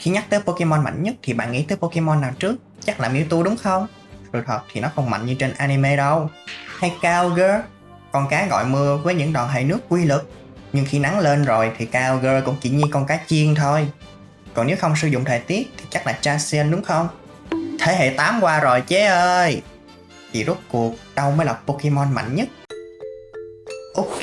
Khi nhắc tới Pokemon mạnh nhất thì bạn nghĩ tới Pokemon nào trước? Chắc là Mewtwo đúng không? Sự thật thì nó không mạnh như trên anime đâu. Hay Kyogre, con cá gọi mưa với những đòn hệ nước quy lực. Nhưng khi nắng lên rồi thì Kyogre cũng chỉ như con cá chiên thôi. Còn nếu không sử dụng thời tiết thì chắc là Chansey đúng không? Thế hệ 8 qua rồi chế ơi! Thì rốt cuộc đâu mới là Pokemon mạnh nhất? Ok,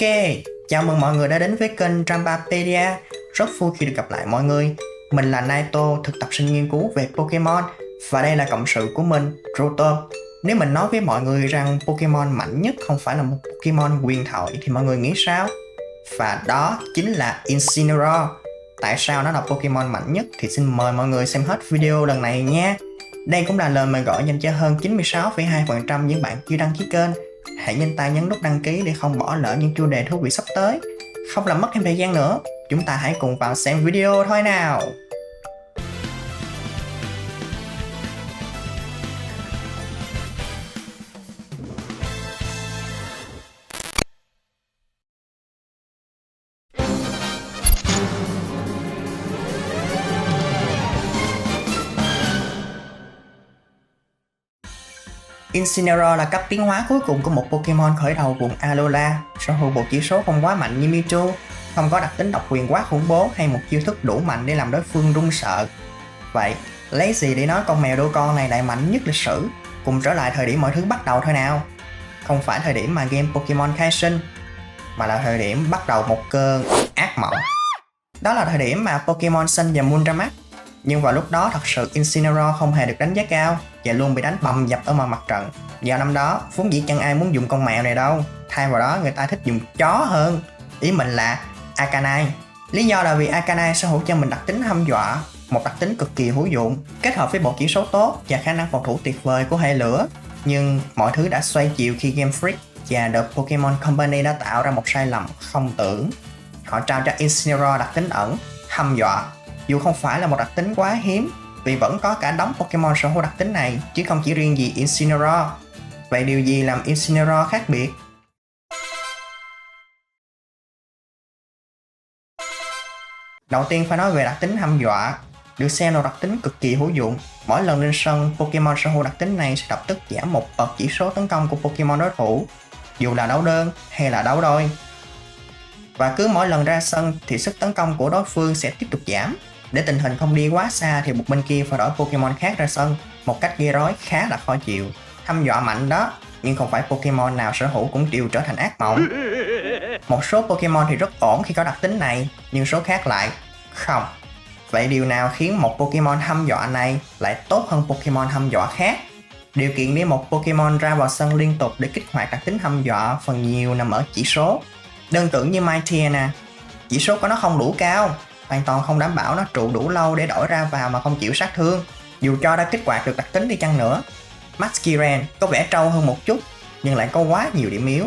chào mừng mọi người đã đến với kênh Drampapedia. Rất vui khi được gặp lại mọi người. Mình là Naito, thực tập sinh nghiên cứu về Pokemon. Và đây là cộng sự của mình, Roto. Nếu mình nói với mọi người rằng Pokemon mạnh nhất không phải là một Pokemon huyền thoại thì mọi người nghĩ sao? Và đó chính là Incineroar. Tại sao nó là Pokemon mạnh nhất thì xin mời mọi người xem hết video lần này nha. Đây cũng là lời mời gọi dành cho hơn 96,2% những bạn chưa đăng ký kênh. Hãy nhanh tay nhấn nút đăng ký để không bỏ lỡ những chủ đề thú vị sắp tới. Không làm mất thêm thời gian nữa, chúng ta hãy cùng vào xem video thôi nào. Incineroar là cấp tiến hóa cuối cùng của một Pokemon khởi đầu vùng Alola, sở hữu bộ chỉ số không quá mạnh như Mewtwo, không có đặc tính độc quyền quá khủng bố hay một chiêu thức đủ mạnh để làm đối phương run sợ. Vậy, lấy gì để nói con mèo đô con này lại mạnh nhất lịch sử? Cùng trở lại thời điểm mọi thứ bắt đầu thôi nào. Không phải thời điểm mà game Pokemon khai sinh, mà là thời điểm bắt đầu một cơn ác mộng. Đó là thời điểm mà Pokemon Sun và Moon ra mắt. Nhưng vào lúc đó thật sự Incineroar không hề được đánh giá cao và luôn bị đánh bầm dập ở mặt trận. Vào năm đó, vốn dĩ chẳng ai muốn dùng con mèo này đâu. Thay vào đó người ta thích dùng chó hơn. Ý mình là Arcanine. Lý do là vì Arcanine sở hữu cho mình đặc tính hăm dọa, một đặc tính cực kỳ hữu dụng, kết hợp với bộ chỉ số tốt và khả năng phòng thủ tuyệt vời của hệ lửa. Nhưng mọi thứ đã xoay chiều khi Game Freak và The Pokemon Company đã tạo ra một sai lầm không tưởng. Họ trao cho Incineroar đặc tính ẩn, hăm dọa. Dù không phải là một đặc tính quá hiếm, vì vẫn có cả đống Pokemon sở hữu đặc tính này, chứ không chỉ riêng gì Incineroar. Vậy điều gì làm Incineroar khác biệt? Đầu tiên phải nói về đặc tính hăm dọa, được xem là đặc tính cực kỳ hữu dụng. Mỗi lần lên sân, Pokemon sở hữu đặc tính này sẽ lập tức giảm một bậc chỉ số tấn công của Pokemon đối thủ, dù là đấu đơn hay là đấu đôi. Và cứ mỗi lần ra sân thì sức tấn công của đối phương sẽ tiếp tục giảm. Để tình hình không đi quá xa thì một bên kia phải đổi Pokemon khác ra sân, một cách gây rối khá là khó chịu. Hăm dọa mạnh đó, nhưng không phải Pokemon nào sở hữu cũng đều trở thành ác mộng. Một số Pokemon thì rất ổn khi có đặc tính này, nhưng số khác lại không. Vậy điều nào khiến một Pokemon hăm dọa này lại tốt hơn Pokemon hăm dọa khác? Điều kiện để một Pokemon ra vào sân liên tục để kích hoạt đặc tính hăm dọa phần nhiều nằm ở chỉ số. Đơn cử như Mightyena, chỉ số của nó không đủ cao, hoàn toàn không đảm bảo nó trụ đủ lâu để đổi ra vào mà không chịu sát thương, dù cho đã kích hoạt được đặc tính đi chăng nữa. Masquerain có vẻ trâu hơn một chút, nhưng lại có quá nhiều điểm yếu.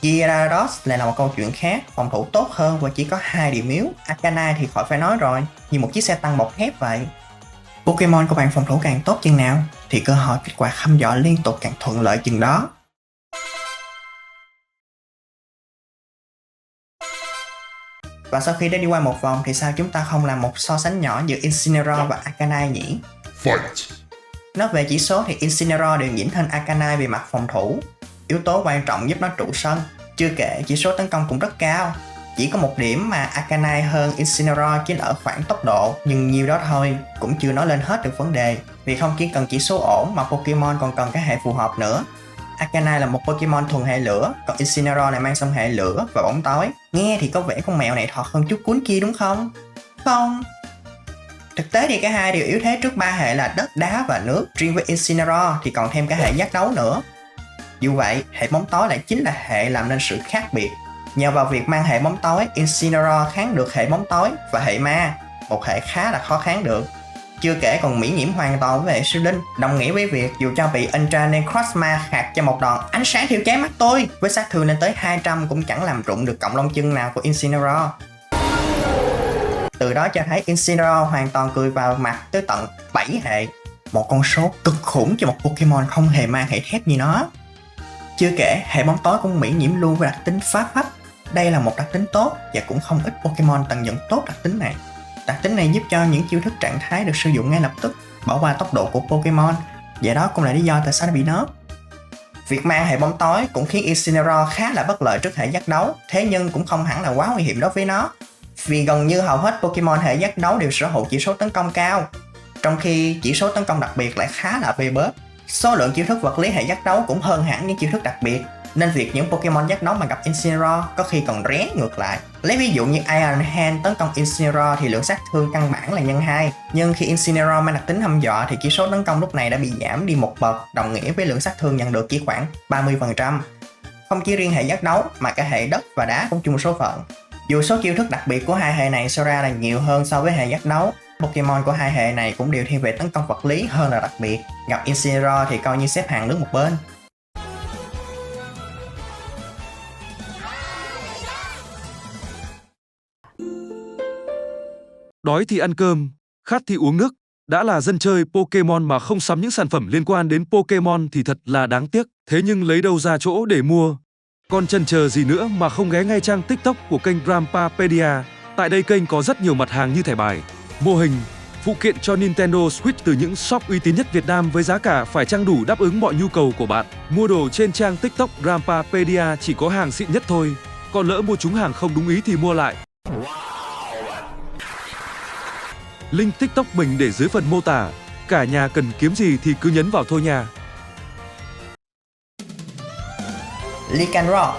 Gyarados lại là một câu chuyện khác, phòng thủ tốt hơn và chỉ có 2 điểm yếu. Arcanine thì khỏi phải nói rồi, như một chiếc xe tăng bọc thép vậy. Pokemon của bạn phòng thủ càng tốt chừng nào, thì cơ hội kích hoạt hăm dọa liên tục càng thuận lợi chừng đó. Và sau khi đã đi qua một vòng thì sao chúng ta không làm một so sánh nhỏ giữa Incineroar và Arcanine nhỉ? Fight! Nói về chỉ số thì Incineroar đều nhỉnh hơn Arcanine về mặt phòng thủ, yếu tố quan trọng giúp nó trụ sân. Chưa kể chỉ số tấn công cũng rất cao. Chỉ có một điểm mà Arcanine hơn Incineroar chính là ở khoảng tốc độ, nhưng nhiều đó thôi, cũng chưa nói lên hết được vấn đề. Vì không chỉ cần chỉ số ổn mà Pokemon còn cần cái hệ phù hợp nữa. Arcanine là một Pokemon thuần hệ lửa, còn Incineroar này mang song hệ lửa và bóng tối. Nghe thì có vẻ con mèo này thọt hơn chút cuốn kia đúng không? Không. Thực tế thì cả hai đều yếu thế trước ba hệ là đất, đá và nước. Riêng với Incineroar thì còn thêm cả hệ giác đấu nữa. Dù vậy, hệ bóng tối lại chính là hệ làm nên sự khác biệt. Nhờ vào việc mang hệ bóng tối, Incineroar kháng được hệ bóng tối và hệ ma, một hệ khá là khó kháng được. Chưa kể còn miễn nhiễm hoàn toàn với hệ siêu linh, đồng nghĩa với việc dù cho bị Ultra Necrozma khạc cho một đòn ánh sáng thiêu cháy mắt tôi với sát thương lên tới 200 cũng chẳng làm rụng được cọng lông chân nào của Incineroar. Từ đó cho thấy Incineroar hoàn toàn cười vào mặt tới tận 7 hệ, một con số cực khủng cho một Pokemon không hề mang hệ thép như nó. Chưa kể hệ bóng tối cũng miễn nhiễm luôn với đặc tính phá phách. Đây là một đặc tính tốt và cũng không ít Pokemon tận dụng tốt đặc tính này. Đặc tính này giúp cho những chiêu thức trạng thái được sử dụng ngay lập tức, bỏ qua tốc độ của Pokemon, và đó cũng là lý do tại sao nó bị nerf. Việc mang hệ bóng tối cũng khiến Incineroar khá là bất lợi trước hệ giác đấu, thế nhưng cũng không hẳn là quá nguy hiểm đối với nó, vì gần như hầu hết Pokemon hệ giác đấu đều sở hữu chỉ số tấn công cao, trong khi chỉ số tấn công đặc biệt lại khá là bê bết. Số lượng chiêu thức vật lý hệ giác đấu cũng hơn hẳn những chiêu thức đặc biệt, nên việc những Pokemon giác đấu mà gặp Incineroar có khi còn ré ngược lại. Lấy ví dụ như Iron Hand tấn công Incineroar thì lượng sát thương căn bản là nhân 2, nhưng khi Incineroar mang đặc tính hăm dọa thì chỉ số tấn công lúc này đã bị giảm đi một bậc, đồng nghĩa với lượng sát thương nhận được chỉ khoảng 30%. Không chỉ riêng hệ giác đấu mà cả hệ đất và đá cũng chung số phận. Dù số chiêu thức đặc biệt của hai hệ này so ra là nhiều hơn so với hệ giác đấu, Pokemon của hai hệ này cũng đều thiên về tấn công vật lý hơn là đặc biệt. Gặp Incineroar thì coi như xếp hàng đứng một bên. Đói thì ăn cơm, khát thì uống nước. Đã là dân chơi Pokemon mà không sắm những sản phẩm liên quan đến Pokemon thì thật là đáng tiếc. Thế nhưng lấy đâu ra chỗ để mua? Còn chần chờ gì nữa mà không ghé ngay trang TikTok của kênh Grampapedia. Tại đây kênh có rất nhiều mặt hàng như thẻ bài, mô hình, phụ kiện cho Nintendo Switch từ những shop uy tín nhất Việt Nam với giá cả phải chăng đủ đáp ứng mọi nhu cầu của bạn. Mua đồ trên trang TikTok Grampapedia chỉ có hàng xịn nhất thôi. Còn lỡ mua trúng hàng không đúng ý thì mua lại. Link TikTok mình để dưới phần mô tả. Cả nhà cần kiếm gì thì cứ nhấn vào thôi nha. Lycanroc.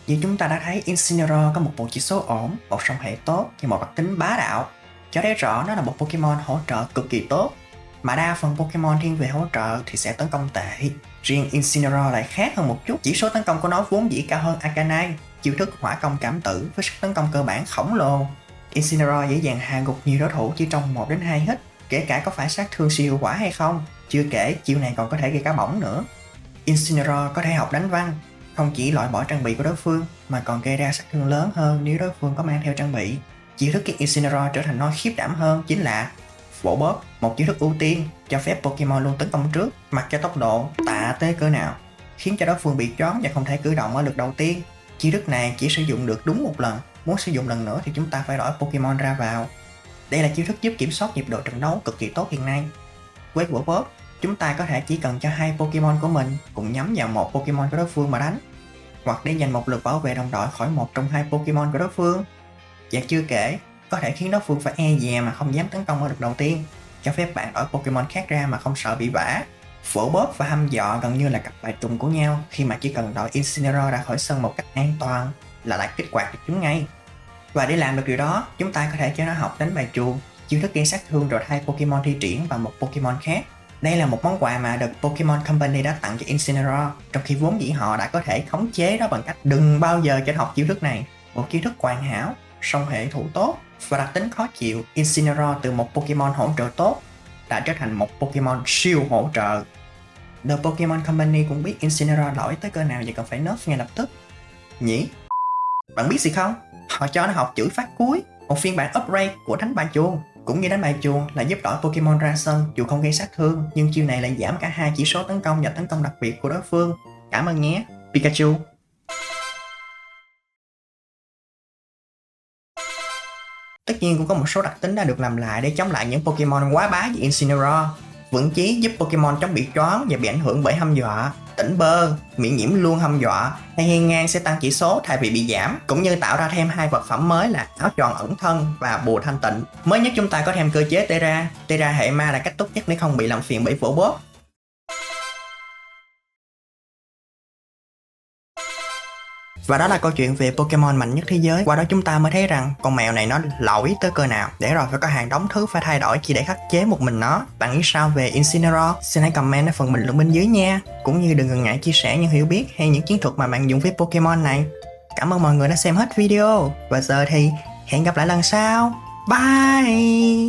Như chúng ta đã thấy, Incineroar có một bộ chỉ số ổn, một song hệ tốt và một đặc tính bá đạo, cho thấy rõ nó là một Pokemon hỗ trợ cực kỳ tốt. Mà đa phần Pokemon thiên về hỗ trợ thì sẽ tấn công tệ. Riêng Incineroar lại khác hơn một chút, chỉ số tấn công của nó vốn dĩ cao hơn Arcanine, chiêu thức hỏa công cảm tử với sức tấn công cơ bản khổng lồ. Incineroar dễ dàng hạ gục nhiều đối thủ chỉ trong 1 đến 2 hit, kể cả có phải sát thương siêu hiệu quả hay không. Chưa kể, chiêu này còn có thể gây cá bỏng nữa. Incineroar có thể học đánh văng, không chỉ loại bỏ trang bị của đối phương mà còn gây ra sát thương lớn hơn nếu đối phương có mang theo trang bị. Chiêu thức khiến Incineroar trở thành nó khiếp đảm hơn chính là Vỗ Bóp, một chiêu thức ưu tiên cho phép Pokemon luôn tấn công trước, mặc cho tốc độ tạ tới cỡ nào, khiến cho đối phương bị choáng và không thể cử động ở lượt đầu tiên. Chiêu thức này chỉ sử dụng được đúng một lần, muốn sử dụng lần nữa thì chúng ta phải đổi Pokemon ra vào. Đây là chiêu thức giúp kiểm soát nhịp độ trận đấu cực kỳ tốt hiện nay. Với Vỗ Bóp, chúng ta có thể chỉ cần cho hai Pokemon của mình cùng nhắm vào một Pokemon của đối phương mà đánh, hoặc để giành một lượt bảo vệ đồng đội khỏi một trong hai Pokemon của đối phương. Và chưa kể, có thể khiến đối phương phải e dè mà không dám tấn công ở lượt đầu tiên, cho phép bạn đổi Pokemon khác ra mà không sợ bị vả. Vỗ Bóp và hăm dọa gần như là cặp bài trùng của nhau, khi mà chỉ cần đội Incineroar ra khỏi sân một cách an toàn là lại kích hoạt được chúng ngay. Và để làm được điều đó, chúng ta có thể cho nó học đánh bài chuông, chiêu thức gây sát thương rồi thay Pokemon thi triển vào một Pokemon khác. Đây là một món quà mà The Pokemon Company đã tặng cho Incineroar, trong khi vốn dĩ họ đã có thể khống chế nó bằng cách đừng bao giờ cho nó học chiêu thức này. Một chiêu thức hoàn hảo, song hệ thủ tốt và đặc tính khó chịu, Incineroar từ một Pokemon hỗ trợ tốt đã trở thành một Pokemon siêu hỗ trợ. The Pokemon Company cũng biết Incineroar lỗi tới cỡ nào và cần phải nerf ngay lập tức. Nhỉ? Bạn biết gì không? Họ cho nó học chữ phát cuối, một phiên bản upgrade của đánh bài chuông. Cũng như đánh bài chuông là giúp đổi Pokemon ra sân dù không gây sát thương, nhưng chiêu này lại giảm cả hai chỉ số tấn công và tấn công đặc biệt của đối phương. Cảm ơn nhé, Pikachu. Tất nhiên cũng có một số đặc tính đã được làm lại để chống lại những Pokemon quá bá như Incineroar. Vững chí giúp Pokemon chống bị choáng và bị ảnh hưởng bởi hăm dọa. Tỉnh bơ, miễn nhiễm luôn hăm dọa, hay hiên ngang sẽ tăng chỉ số thay vì bị giảm, cũng như tạo ra thêm hai vật phẩm mới là áo tròn ẩn thân và bùa thanh tịnh. Mới nhất chúng ta có thêm cơ chế Tera hệ ma là cách tốt nhất để không bị làm phiền bởi Vỗ Bóp. Và đó là câu chuyện về Pokemon mạnh nhất thế giới. Qua đó chúng ta mới thấy rằng con mèo này nó lỗi tới cỡ nào, để rồi phải có hàng đống thứ phải thay đổi chỉ để khắc chế một mình nó. Bạn nghĩ sao về Incineroar? Xin hãy comment ở phần bình luận bên dưới nha. Cũng như đừng ngần ngại chia sẻ những hiểu biết hay những chiến thuật mà bạn dùng với Pokemon này. Cảm ơn mọi người đã xem hết video. Và giờ thì hẹn gặp lại lần sau. Bye!